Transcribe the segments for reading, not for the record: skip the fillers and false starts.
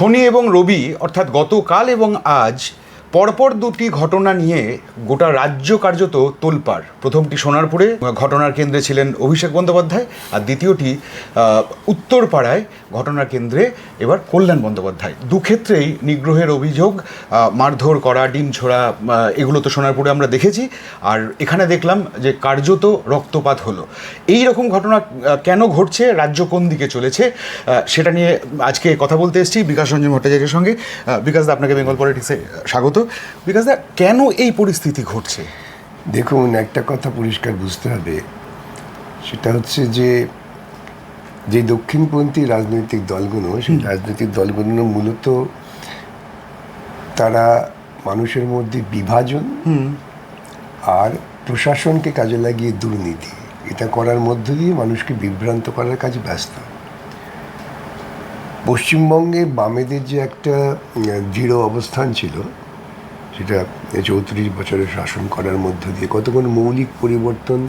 শনি এবং রবি অর্থাৎ গতকাল এবং আজ পরপর দুটি ঘটনা নিয়ে গোটা রাজ্য কার্যত তোলপাড়। প্রথমটি সোনারপুরে, ঘটনার কেন্দ্রে ছিলেন অভিষেক বন্দ্যোপাধ্যায়, আর দ্বিতীয়টি উত্তরপাড়ায়, ঘটনার কেন্দ্রে এবার কল্যাণ বন্দ্যোপাধ্যায়। দুক্ষেত্রেই নিগ্রহের অভিযোগ, মারধর করা, ডিম ছোড়া, এগুলো তো সোনারপুরে আমরা দেখেছি। আর এখানে দেখলাম যে কার্যত রক্তপাত হলো। এই রকম ঘটনা কেন ঘটছে, রাজ্য কোন দিকে চলেছে, সেটা নিয়ে আজকে কথা বলতে এসেছি বিকাশ রঞ্জন ভট্টাচার্যের সঙ্গে। বিকাশ দা, আপনাকে বেঙ্গল পলিটিক্সে স্বাগত। বিকাশ দা, কেন এই পরিস্থিতি ঘটছে? দেখুন, একটা কথা পরিষ্কার বুঝতে হবে, সেটা হচ্ছে যে যে দক্ষিণপন্থী রাজনৈতিক দলগুলো, সেই রাজনৈতিক দলগুলো মূলত তারা মানুষের মধ্যে বিভাজন আর প্রশাসনকে কাজে লাগিয়ে দুর্নীতি, এটা করার মধ্য দিয়ে মানুষকে বিভ্রান্ত করার কাজে ব্যস্ত। পশ্চিমবঙ্গে বামেদের যে একটা দৃঢ় অবস্থান ছিল, সেটা 34 বছরের শাসন করার মধ্য দিয়ে কতক্ষণ মৌলিক পরিবর্তন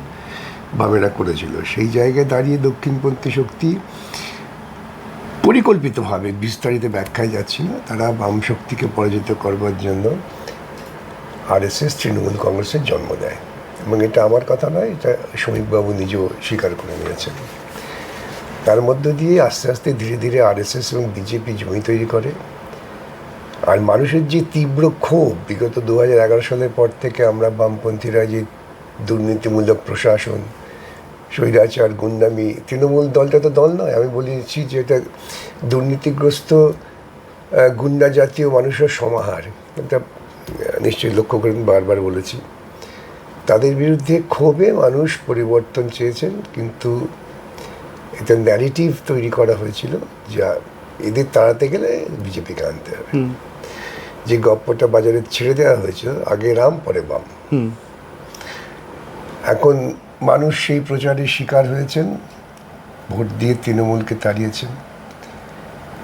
বামেরা করেছিল, সেই জায়গায় দাঁড়িয়ে দক্ষিণপন্থী শক্তি পরিকল্পিতভাবে, বিস্তারিত ব্যাখ্যায় যাচ্ছি না, তারা বাম শক্তিকে পরাজিত করবার জন্য আরএসএস, তৃণমূল কংগ্রেসের জন্ম দেয়। এবং এটা আমার কথা নয়, এটা শ্রমিকবাবু নিজেও স্বীকার করে নিয়েছেন। তার মধ্য দিয়ে আস্তে আস্তে ধীরে ধীরে আরএসএস এবং বিজেপি জমি তৈরি করে। আর মানুষের যে তীব্র ক্ষোভ, বিগত 2011 সালের পর থেকে আমরা বামপন্থীরা যে দুর্নীতিমূলক প্রশাসন, স্বৈরাচার, গুন্ডামি, তৃণমূল দলটা তো দল নয়, আমি বলেছি যে এটা দুর্নীতিগ্রস্ত গুন্ডা জাতীয় মানুষের সমাহার, এটা নিশ্চয়ই লক্ষ্য করেন, বারবার বলেছি। তাদের বিরুদ্ধে ক্ষোভে মানুষ পরিবর্তন চেয়েছেন, কিন্তু এটা ন্যারেটিভ তৈরি করা হয়েছিল যা এদের তাড়াতে গেলে বিজেপিকে আনতে হবে। যে গপ্পটা বাজারে ছেড়ে দেওয়া হয়েছিল, আগে রাম পরে বাম, এখন মানুষ সেই প্রচারের শিকার হয়েছেন, ভোট দিয়ে তৃণমূলকে তাড়িয়েছেন।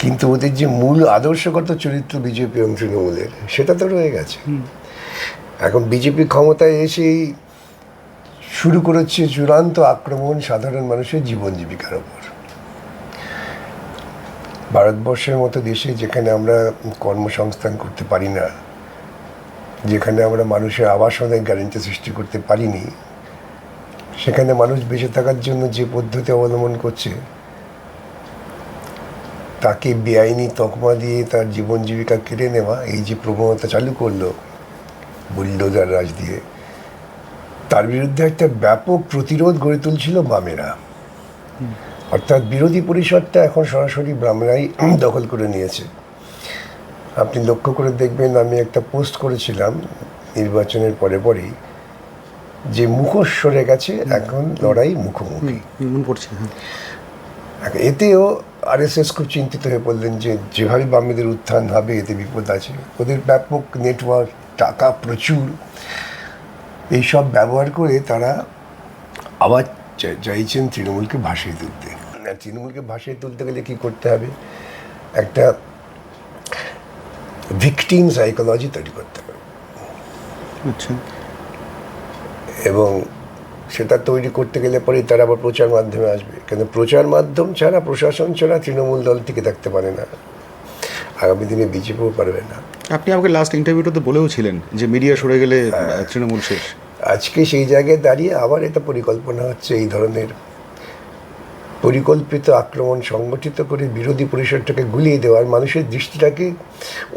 কিন্তু ওদের যে মূল আদর্শগত চরিত্র বিজেপি এবং তৃণমূলের, সেটা তো রয়ে গেছে। এখন বিজেপি ক্ষমতায় এসেই শুরু করেছে চূড়ান্ত আক্রমণ সাধারণ মানুষের জীবন জীবিকার ওপর। ভারতবর্ষের মতো দেশে, যেখানে আমরা কর্মসংস্থান করতে পারি না, যেখানে আমরা মানুষের আবাসনের গ্যারান্টি সৃষ্টি করতে পারিনি, সেখানে মানুষ বেঁচে থাকার জন্য যে পদ্ধতি অবলম্বন করছে, তাকে বেআইনি তকমা দিয়ে তার জীবন জীবিকা কেড়ে নেওয়া, এই যে প্রবণতা চালু করলো বুলডোজার রাজ দিয়ে, তার বিরুদ্ধে একটা ব্যাপক প্রতিরোধ গড়ে তুলছিল বামেরা। অর্থাৎ বিরোধী পরিষদটা এখন সরাসরি বামেরাই দখল করে নিয়েছে। আপনি লক্ষ্য করে দেখবেন, আমি একটা পোস্ট করেছিলাম নির্বাচনের পরেই, যে মুখোশ সরে গেছে, এখন লড়াই মুখোমুখি। এতেও আরএসএস খুব চিন্তিত হয়ে পড়লেন যে যেভাবে বামেদের উত্থান হবে, এতে বিপদ আছে। ওদের ব্যাপক নেটওয়ার্ক, টাকা প্রচুর, এইসব ব্যবহার করে তারা আবার চাইছেন তৃণমূলকে ভাসিয়ে তুলতে। তৃণমূলকে ভাসিয়ে তুলতে গেলে কী করতে হবে? একটা ভিকটিম সাইকোলজি তৈরি করতে হবে। আচ্ছা। এবং সেটা তৈরি করতে গেলে পরেই তারা আবার প্রচার মাধ্যমে আসবে, কিন্তু প্রচার মাধ্যম ছাড়া, প্রশাসন ছাড়া তৃণমূল দল টিকে থাকতে পারে না, আগামী দিনে বিজেপিও পারবে না। আপনি আমাকে লাস্ট ইন্টারভিউটাতে বলেও ছিলেন যে মিডিয়া সরে গেলে তৃণমূল শেষ। আজকে সেই জায়গায় দাঁড়িয়ে আবার এটা পরিকল্পনা হচ্ছে, এই ধরনের পরিকল্পিত আক্রমণ সংগঠিত করে বিরোধী পরিষদটাকে গুলিয়ে দেওয়ার, মানুষের দৃষ্টিটাকে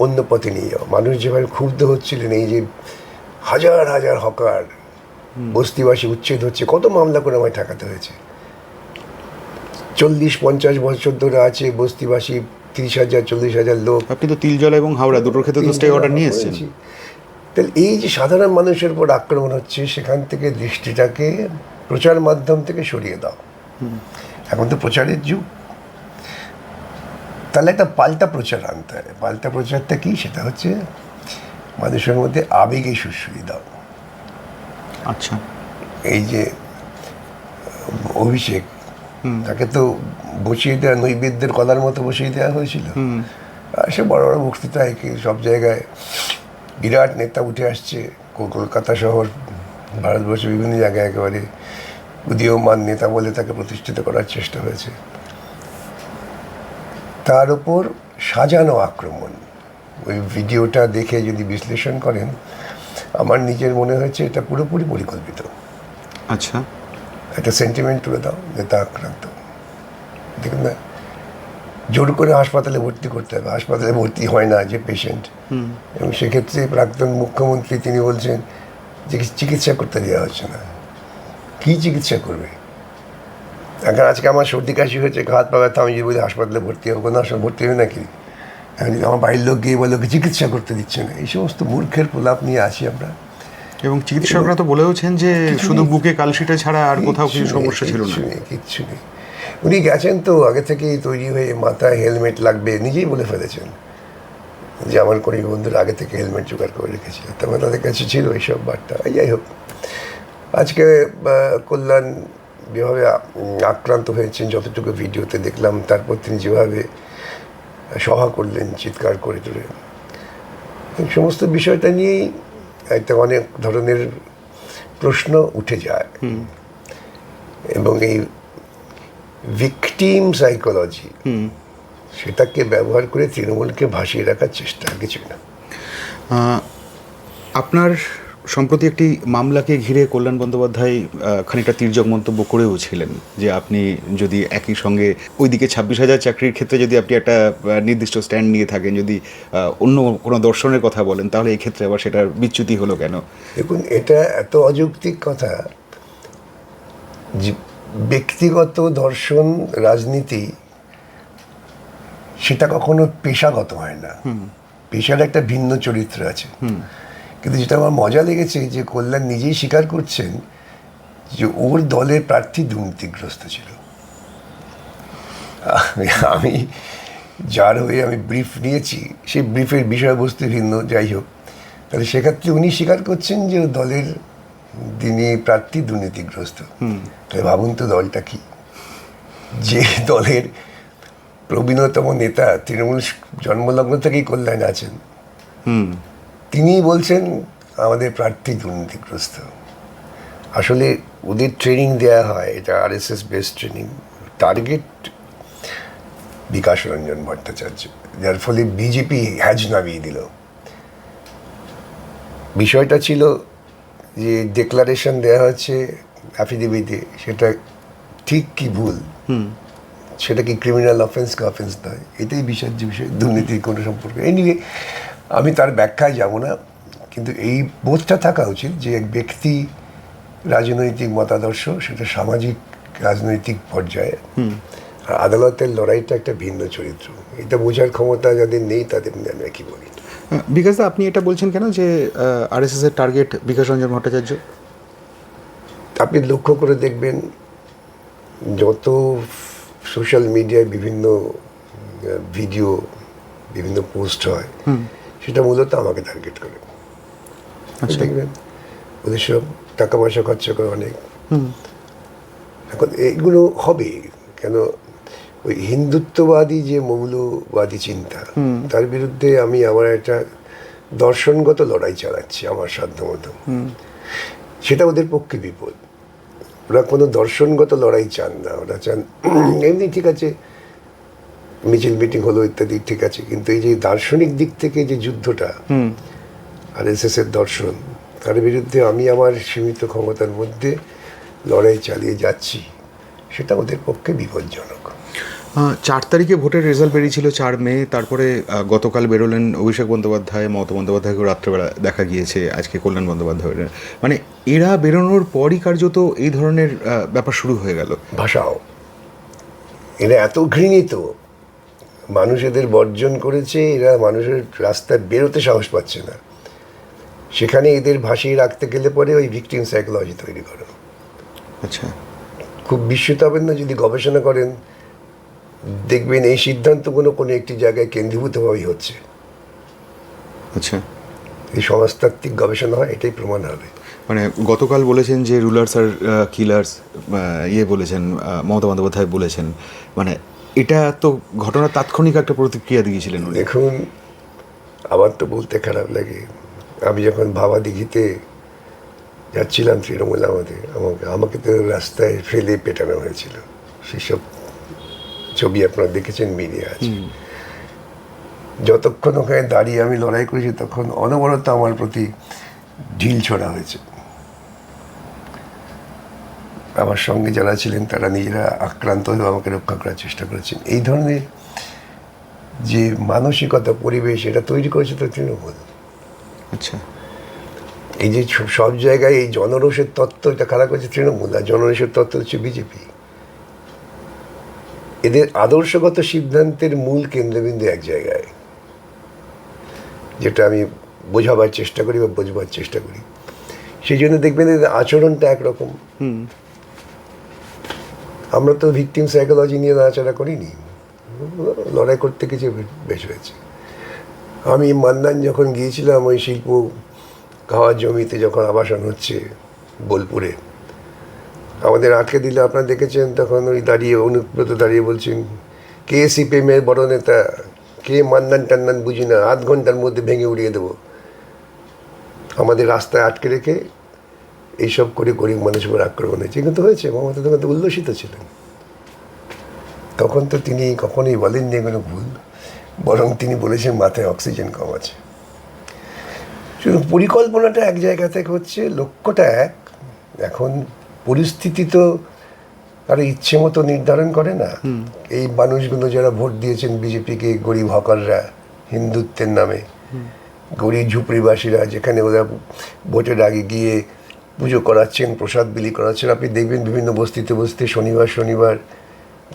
অন্য পথে নিয়ে যাওয়া। মানুষ যেভাবে ক্ষুব্ধ হচ্ছিলেন, এই যে হাজার হাজার হকার, বস্তিবাসী উচ্ছেদ হচ্ছে, কত মামলা করে আমায় ঠেকাতে হয়েছে। 40-50 বছর ধরে আছে বস্তিবাসী, 30,000 40,000 লোক। আপনি তো তিলজলা এবং হাওড়া দুটোর ক্ষেত্রে তো স্টে অর্ডার নিয়ে এসেছেন। তাহলে এই যে সাধারণ মানুষের উপর আক্রমণ হচ্ছে, সেখান থেকে দৃষ্টিটাকে প্রচার মাধ্যম থেকে সরিয়ে দাও। এখন তো প্রচারের যুগ, তাহলে একটা পাল্টা প্রচার আনতে হয়। পাল্টা প্রচারটা কি? সেটা হচ্ছে মানুষের মধ্যে আবেগে সুশ্রী দাও। আচ্ছা। এই যে অভিষেক, তাকে তো বসিয়ে দেওয়া, নৈবেদ্যের কলার মতো বসিয়ে দেওয়া হয়েছিল। সে বড় বড় বক্তৃতায় সব জায়গায় বিরাট নেতা উঠে আসছে, কলকাতা শহর, ভারতবর্ষের বিভিন্ন জায়গায় একেবারে উদীয়মান নেতা বলে তাকে প্রতিষ্ঠিত করার চেষ্টা হয়েছে। তার উপর সাজানো আক্রমণ। ওই ভিডিওটা দেখে যদি বিশ্লেষণ করেন, আমার নিজের মনে হয়েছে এটা পুরোপুরি পরিকল্পিত। আচ্ছা, একটা সেন্টিমেন্ট তুলে দাও নেতা আক্রান্ত, দেখুন না, জোর করে হাসপাতালে ভর্তি করতে হবে, হাসপাতালে ভর্তি হয় না যে পেশেন্ট, এবং সেক্ষেত্রে প্রাক্তন মুখ্যমন্ত্রী তিনি বলছেন যে চিকিৎসা করতে দেওয়া হচ্ছে না। কী চিকিৎসা করবে? এখন আজকে আমার সর্দি কাশি হয়েছে, হাত পা ব্যথা, আমি যদি বলি হাসপাতালে ভর্তি হবো না, আসলে ভর্তি হবে নাকি? এখন যদি আমার বাড়ির লোক গিয়ে বলে চিকিৎসা করতে দিচ্ছে না, এই সমস্ত মূর্খের প্রলাপ নিয়ে আসি আমরা। এবং চিকিৎসকরা তো বলেওছেন যে শুধু বুকে কালশিটা ছাড়া আর কোথাও কিছু সমস্যা ছিল না। কিচ্ছু নেই। উনি গেছেন তো আগে থেকেই তৈরি হয়ে, মাথায় হেলমেট লাগবে নিজেই বলে ফেলেছেন যে আমার কর্মী বন্ধুরা আগে থেকে হেলমেট জোগাড় করে রেখেছিল, তবে তাদের কাছে ছিল এইসব বার্তা। যাই হোক, আজকে কল্যাণ যেভাবে আক্রান্ত হয়েছেন যতটুকু ভিডিওতে দেখলাম, তারপর তিনি যেভাবে সভা করলেন চিৎকার করে তুলে, এই সমস্ত বিষয়টা নিয়েই একটা অনেক ধরনের প্রশ্ন উঠে যায়। এবং এই ভিকটিম সাইকোলজি, সেটাকে ব্যবহার করে তৃণমূলকে ভাসিয়ে রাখার চেষ্টা, কিছুই না। আপনার সম্প্রতি একটি মামলাকে ঘিরে কল্যাণ বন্দ্যোপাধ্যায় খানিকটা তির্যক মন্তব্য করেও ছিলেন যে আপনি যদি একই সঙ্গে ওইদিকে 26,000 চাকরির ক্ষেত্রে যদি আপনি একটা নির্দিষ্ট স্ট্যান্ড নিয়ে থাকেন, যদি অন্য কোনো দর্শনের কথা বলেন, তাহলে এই ক্ষেত্রে আবার সেটার বিচ্যুতি হলো কেন? দেখুন, এটা এত অযৌক্তিক কথা যে ব্যক্তিগত দর্শন, রাজনীতি সেটা কখনো পেশাগত হয় না। পেশার একটা ভিন্ন চরিত্র আছে। কিন্তু যেটা আমার মজা লেগেছে যে কল্যাণ নিজেই স্বীকার করছেন যে ওর দলের প্রার্থী দুর্নীতিগ্রস্ত ছিল। আমি যার হয়ে আমি ব্রিফ নিয়েছি, সেই ব্রিফের বিষয়বস্তু ভিন্ন, যাই হোক, তাহলে সেক্ষেত্রে উনি স্বীকার করছেন যে দলের তিনি প্রার্থী দুর্নীতিগ্রস্ত। তাহলে ভাবুন তো দলটা কি, যে দলের প্রবীণতম নেতা তৃণমূল জন্মলগ্ন থেকেই কল্যাণ আছেন, তিনি বলছেন আমাদের প্রার্থী দুর্নীতিগ্রস্ত। আসলে ওদের ট্রেনিং দেওয়া হয়, এটা RSS based training, target Bikash Ranjan Bhattacharya, যার ফলে বিজেপি হ্যাজ নামিয়ে দিল। বিষয়টা ছিল যে ডিক্লারেশন দেওয়া হচ্ছে অ্যাফিডেভিটে, সেটা ঠিক কি ভুল, সেটা কি ক্রিমিনাল অফেন্স কি অফেন্স নয়, এটাই বিচার্য বিষয়, দুর্নীতির কোনো সম্পর্ক। এনিওয়ে, আমি তার ব্যাখ্যায় যাব না, কিন্তু এই বোধটা থাকা উচিত যে এক ব্যক্তি রাজনৈতিক মতাদর্শ, সেটা সামাজিক রাজনৈতিক পর্যায়ে, আর আদালতের লড়াইটা একটা ভিন্ন চরিত্র। এটা বোঝার ক্ষমতা যাদের নেই তাদের আমি কি বলি। বিকাশ দা, আপনি এটা বলছেন কেন যে RSS এর টার্গেট বিকাশ রঞ্জন ভট্টাচার্য? আপনি লক্ষ্য করে দেখবেন যত সোশ্যাল মিডিয়ায় বিভিন্ন ভিডিও, বিভিন্ন পোস্ট হয়, সেটা মূলত আমাকে টার্গেট করে। দেখবেন ওদের সব টাকা পয়সা খরচা করে অনেক। এখন এইগুলো হবে কেন? ওই হিন্দুত্ববাদী যে মৌলবাদী চিন্তা, তার বিরুদ্ধে আমি আমার একটা দর্শনগত লড়াই চালাচ্ছি আমার সাধ্যমতো। সেটা ওদের পক্ষে বিপদ। ওরা কোনো দর্শনগত লড়াই চান না, ওরা চান এমনি ঠিক আছে, মিছিল মিটিং হলো ইত্যাদি ঠিক আছে, কিন্তু এই যে দার্শনিক দিক থেকে যে যুদ্ধটা, RSS এর দর্শন, তার বিরুদ্ধে আমি আমার সীমিত ক্ষমতার মধ্যে লড়াই চালিয়ে যাচ্ছি, সেটা ওদের পক্ষে বিপজ্জনক। 4 তারিখে ভোটের রেজাল্ট বেরিয়েছিল 4 মে, তারপরে গতকাল বেরোলেন অভিষেক বন্দ্যোপাধ্যায়, মমতা বন্দ্যোপাধ্যায়কেও রাত্রেবেলা দেখা গিয়েছে, আজকে কল্যাণ বন্দ্যোপাধ্যায়। মানে এরা বেরোনোর পরই কার্যত এই ধরনের ব্যাপার শুরু হয়ে গেল। ভাষাও এরা এত ঘৃণিত, মানুষ এদের বর্জন করেছে, এরা মানুষের রাস্তায় বেরোতে সাহস পাচ্ছে না। সেখানে এদের ভাসিয়ে রাখতে গেলে পরে ওই ভিকটিম সাইকোলজি তৈরি করো। আচ্ছা, খুব বিস্মিত হবেন না যদি গবেষণা করেন, দেখবেন এই সিদ্ধান্তগুলো কোনো একটি জায়গায় কেন্দ্রীভূতভাবেই হচ্ছে। আচ্ছা, এই সমাজতাত্ত্বিক গবেষণা হয়, এটাই প্রমাণ হবে। মানে গতকাল বলেছেন যে রুলার্স আর কিলার্স, বলেছেন মমতা বন্দ্যোপাধ্যায় বলেছেন, মানে এটা তো ঘটনা তাৎক্ষণিক একটা প্রতিক্রিয়া দিয়েছিলেন উনি। দেখুন, আমার তো বলতে খারাপ লাগে, আমি যখন ভাবা দিঘিতে যাচ্ছিলাম তৃণমূল আমাকে তো রাস্তায় ফেলে পেটানো হয়েছিল, সেসব ছবি আপনারা দেখেছেন, মিডিয়া আছে। যতক্ষণ ওখানে দাঁড়িয়ে আমি লড়াই করেছি তখন অনবরত আমার প্রতি ঢিল ছোড়া হয়েছে। আমার সঙ্গে যারা ছিলেন তারা নিজেরা আক্রান্ত হয়ে আমাকে রক্ষা করার চেষ্টা করেছেন। এই ধরনের যে মানসিকতা পরিবেশ এটা তৈরি করেছে তো তৃণমূল। আচ্ছা, এই যে সব জায়গায় এই জনরোষের তত্ত্ব এটা খারাপ করেছে তৃণমূল, আর জনরোষের তত্ত্ব হচ্ছে বিজেপি। এদের আদর্শগত সিদ্ধান্তের মূল কেন্দ্রবিন্দু এক জায়গায়, যেটা আমি বোঝাবার চেষ্টা করি বা বোঝবার চেষ্টা করি। সেই জন্য দেখবেন এদের আচরণটা একরকম। আমরা তো ভিকটিম সাইকোলজি নিয়ে নাড়াচাড়া করিনি, লড়াই করতে কিছু বেশ হয়েছে। আমি মান্নান যখন গিয়েছিলাম ওই শিল্প খাওয়ার জমিতে যখন আবাসন হচ্ছে বোলপুরে, আমাদের আটকে দিলে আপনারা দেখেছেন, তখন ওই দাঁড়িয়ে অনুব্রত দাঁড়িয়ে বলছেন কে সিপিএমের বড় নেতা, কে মান্নান টান্নান বুঝি না, আধ ঘন্টার মধ্যে ভেঙে উড়িয়ে দেবো। আমাদের রাস্তায় আটকে রেখে এইসব করে গরিব মানুষের উপর আক্রমণ হয়েছে, কিন্তু হয়েছে। মমতা তখন তো উল্লসিত ছিলেন, তখন তো তিনি কখনোই বলেননি এগুলো ভুল, বরং তিনি বলেছেন মাথায় অক্সিজেন কম আছে। শুধু পরিকল্পনাটা এক জায়গা থেকে হচ্ছে, লক্ষ্যটা এক। এখন পরিস্থিতি তো কারো ইচ্ছে মতো নির্ধারণ করে না। এই মানুষগুলো যারা ভোট দিয়েছেন বিজেপিকে, গরিব হকাররা হিন্দুত্বের নামে, গরিব ঝুপড়িবাসীরা, যেখানে ওরা ভোটের আগে গিয়ে পুজো করাচ্ছেন, প্রসাদ বিলি করাচ্ছেন। আপনি দেখবেন বিভিন্ন বস্তিতে বস্তিতে শনিবার শনিবার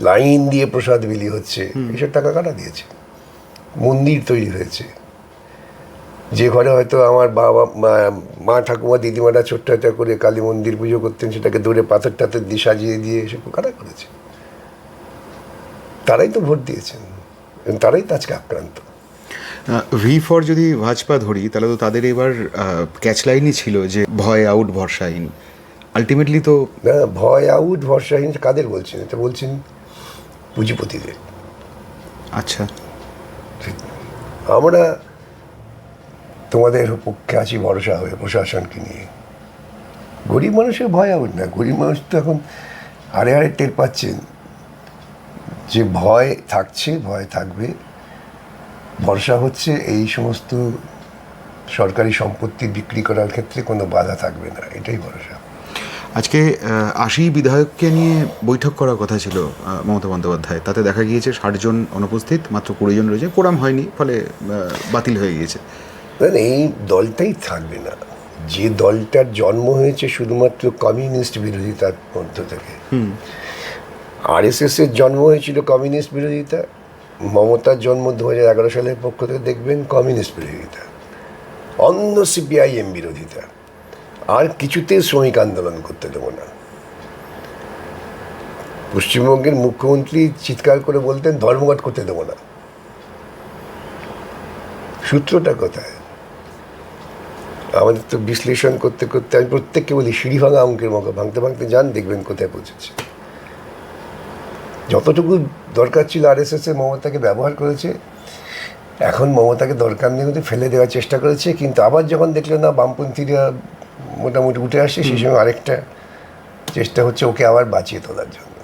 লাইন দিয়ে প্রসাদ বিলি হচ্ছে। এসব টাকা কাটা দিয়েছে, মন্দির তৈরি হয়েছে। যে ঘরে হয়তো আমার বাবা মা ঠাকুমা দিদিমারা ছোট্ট একটা করে কালী মন্দির পুজো করতেন, সেটাকে দূরে পাথর টাথর দিয়ে সাজিয়ে দিয়ে এসব কারা করেছে। তারাই তো ভোট দিয়েছেন, তারাই তো আজকে আক্রান্ত। ভি ফর যদি ভাজপা ধরি, তাহলে তো তাদের এবার ক্যাচলাইনই ছিল যে ভয় আউট ভরসাহীন। আলটিমেটলি তো না, ভয় আউট ভরসাহীন কাদের বলছেন? এটা বলছেন পুঁজিপতিদের। আচ্ছা, আমরা তোমাদের পক্ষে আছি ভরসা হয়ে প্রশাসনকে নিয়ে। গরিব মানুষের ভয় আউট না, গরিব মানুষ তো এখন হাড়ে হাড়ে টের পাচ্ছেন যে ভয় থাকছে, ভয় থাকবে। ভরসা হচ্ছে এই সমস্ত সরকারি সম্পত্তি বিক্রি করার ক্ষেত্রে কোনো বাধা থাকবে না, এটাই ভরসা। আজকে 80 বিধায়ককে নিয়ে বৈঠক করার কথা ছিল মমতা বন্দ্যোপাধ্যায়, তাতে দেখা গিয়েছে 60 জন অনুপস্থিত, মাত্র 20 জন রয়েছে। কোরাম হয়নি, ফলে বাতিল হয়ে গিয়েছে। মানে এই দলটাই থাকবে না, যে দলটার জন্ম হয়েছে শুধুমাত্র কমিউনিস্ট বিরোধিতার মধ্য থেকে। আরএসএসের জন্ম হয়েছিল কমিউনিস্ট বিরোধিতা, মমতার জন্ম 2011 সালের পক্ষ থেকে দেখবেন কমিউনিস্ট বিরোধিতা, অন্য সিপিআইএম বিরোধিতা। আর কিছুতেই শ্রমিক আন্দোলন করতে দেবো না। পশ্চিমবঙ্গের মুখ্যমন্ত্রী চিৎকার করে বলতেন ধর্মঘট করতে দেবো না। সূত্রটা কোথায়? আমাদের তো বিশ্লেষণ করতে করতে আমি প্রত্যেককে বলি সিঁড়ি ভাঙা অঙ্কের মতো ভাঙতে ভাঙতে যান, দেখবেন কোথায় পৌঁছেছে। যতটুকু দরকার ছিল আরএসএসের মমতাকে ব্যবহার করেছে, এখন মমতাকে দরকার নেই কিন্তু ফেলে দেওয়ার চেষ্টা করেছে। কিন্তু আবার যখন দেখলেন না বামপন্থীরা মোটামুটি উঠে আসছে, সেই সময় আরেকটা চেষ্টা হচ্ছে ওকে আবার বাঁচিয়ে তোলার জন্য।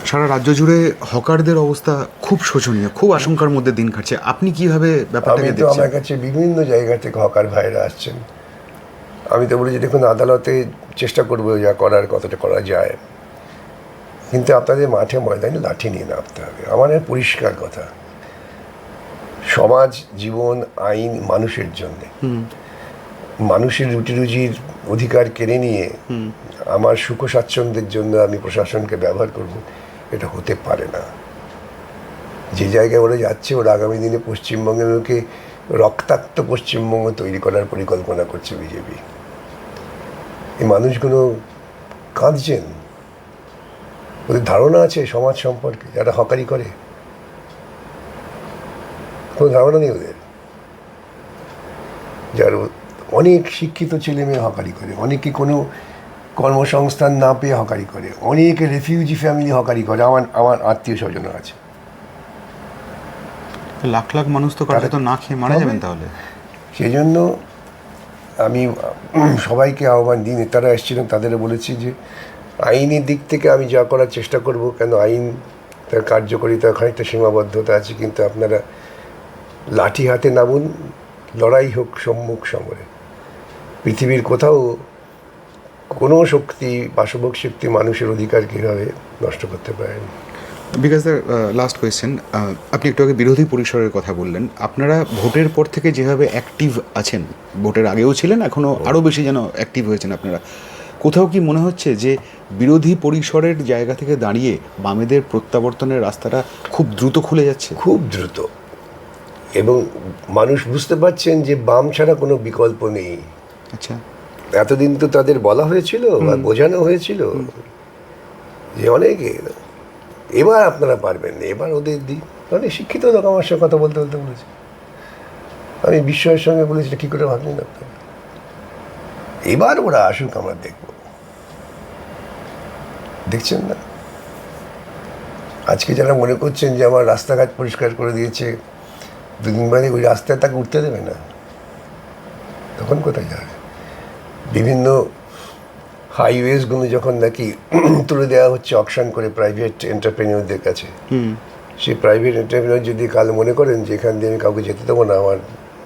সারা রাজ্য জুড়ে হকারদের অবস্থা খুব শোচনীয়, খুব আশঙ্কার মধ্যে দিন কাটছে। আপনি কিভাবে ব্যাপারটাকে আমি তো দেখছেন? আমার কাছে বিভিন্ন জায়গা থেকে হকার ভাইরা আসছেন। আমি তো বলি যে দেখুন, আদালতে চেষ্টা করবো যা করার কতটা করা যায়, কিন্তু আপনাদের মাঠে ময়দানে লাঠি নিয়ে নামতে হবে। আমার পরিষ্কার কথা, সমাজ, জীবন, আইন মানুষের জন্যে। মানুষের রুটি রুজির অধিকার কেড়ে নিয়ে আমার সুখ স্বাচ্ছন্দ্যের জন্য আমি প্রশাসনকে ব্যবহার করব, এটা হতে পারে না। যে জায়গায় ওরা যাচ্ছে, ওরা আগামী দিনে পশ্চিমবঙ্গের লোকে রক্তাক্ত পশ্চিমবঙ্গ তৈরি করার পরিকল্পনা করছে বিজেপি। এই মানুষগুলো কাঁদছেন, ওদের ধারণা আছে সমাজ সম্পর্কে। যারা হকারি করে কোনো ধারণা নেই ওদের। যার অনেক শিক্ষিত ছেলে মেয়ে হকারি করে, অনেকে কোনো কর্মসংস্থান না পেয়ে হকারি করে, অনেকে রেফিউজি ফ্যামিলি হকারি করে। আমার আত্মীয় স্বজন আছে। লাখ লাখ মানুষ তো কার্যত না খেয়ে মারা যাবেন তাহলে। সেই জন্য আমি সবাইকে আহ্বান দিই, নেতারা এসেছিলেন তাদেরও বলেছি যে আইনের দিক থেকে আমি যা করার চেষ্টা করব, কেন আইন তার কার্যকারিতা খানিকটা সীমাবদ্ধতা আছে, কিন্তু আপনারা লাঠি হাতে নামুন, লড়াই হোক সম্মুখ সমরে। পৃথিবীর কোথাও কোনো শক্তি, বাসবক শক্তি মানুষের অধিকার কীভাবে নষ্ট করতে পারেনি। বিকজ দ্য লাস্ট কোয়েশ্চেন, আপনি একটু আগে বিরোধী পরিসরের কথা বললেন। আপনারা ভোটের পর থেকে যেভাবে অ্যাক্টিভ আছেন, ভোটের আগেও ছিলেন, এখনও আরও বেশি যেন অ্যাক্টিভ হয়েছেন আপনারা, কোথাও কি মনে হচ্ছে যে বিরোধী পরিসরের জায়গা থেকে দাঁড়িয়ে বামেদের প্রত্যাবর্তনের রাস্তাটা খুব দ্রুত খুলে যাচ্ছে? খুব দ্রুত, এবং মানুষ বুঝতে পারছেন যে বাম ছাড়া কোনো বিকল্প নেই। আচ্ছা, এতদিন তো তাদের বলা হয়েছিল বা বোঝানো হয়েছিল যে অনেকে, এবার আপনারা পারবেন না, এবার ওদের দিই। অনেক শিক্ষিত লোক আমার সঙ্গে কথা বলতে বলতে বলেছে, আমি বিস্ময়ের সঙ্গে বলেছি কী করে ভাবলেন আপনারা, এবার ওরা আসুক, আমরা দেখব। দেখছেন না আজকে যারা মনে করছেন যে আমার রাস্তাঘাট পরিষ্কার করে দিয়েছে, দুদিন বাদে ওই রাস্তায় তাকে উঠতে দেবে না, তখন কোথায় যাবে? বিভিন্ন হাইওয়েজগুলো যখন নাকি তুলে দেওয়া হচ্ছে অকশন করে প্রাইভেট এন্টারপ্রেনিয়রদের কাছে, সেই প্রাইভেট এন্টারপ্রেনিয়র যদি কাল মনে করেন যে এখান দিয়ে আমি কাউকে যেতে দেবো না, আমার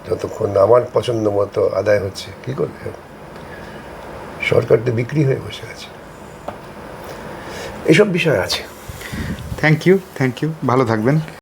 যতক্ষণ না আমার পছন্দ মতো আদায় হচ্ছে, কী করবে? সরকার তো বিক্রি হয়ে বসে আছে। এসব বিষয় আছে। থ্যাংক ইউ, ভালো থাকবেন।